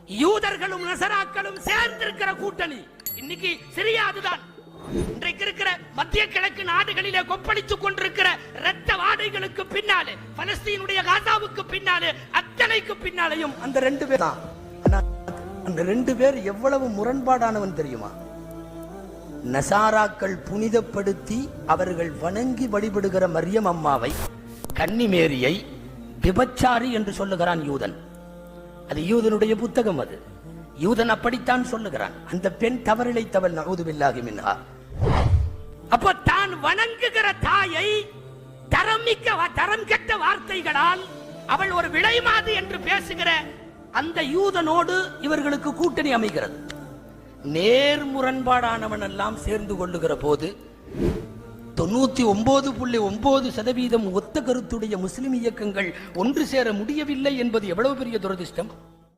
யூதர்களும் நசராக்களும் சேர்ந்திருக்கிற கூட்டணி இன்னைக்கு சிரியா அதுதான். இன்றைக்கு இருக்கிற மத்திய கிழக்கு நாடுகளிலே கொப்பளித்துக் கொண்டிருக்கிற இரத்த வாடைகளுக்கு பின்னாலே, பலஸ்தீனுடைய காசாவுக்கு பின்னாலே, அத்தனைக்கு பின்னாலேயும் அந்த ரெண்டு பேர் தான். அந்த ரெண்டு பேர் எவ்வளவு முரண்பாடானவன் தெரியுமா? நசாராக்கள் புனிதப்படுத்தி அவர்கள் வணங்கி வழிபடுகிற மரியம் அம்மாவை, கன்னிமேரியை விபச்சாரி என்று சொல்லுகிறான் யூதன். அது யூதனுடைய புத்தகம். அது யூதன் அப்படித்தான் சொல்லுகிறான். அந்த பெண் தவறிழைத்தவள், நஊது பில்லாஹி மின்ஹா. அப்போ தான் வணங்குகிற தாயை தரம் கெட்ட வார்த்தைகளால் அவள் ஒரு விலைமாது என்று பேசுகிற அந்த யூதனோடு இவர்களுக்கு கூட்டணி அமைகிறது. நேர் முரண்பாடானவன் எல்லாம் சேர்ந்து கொள்ளுகிற போது 99.9% ஒத்த கருத்துடைய முஸ்லிம் இயக்கங்கள் ஒன்று சேர முடியவில்லை என்பது எவ்வளவு பெரிய துரதிர்ஷ்டம்.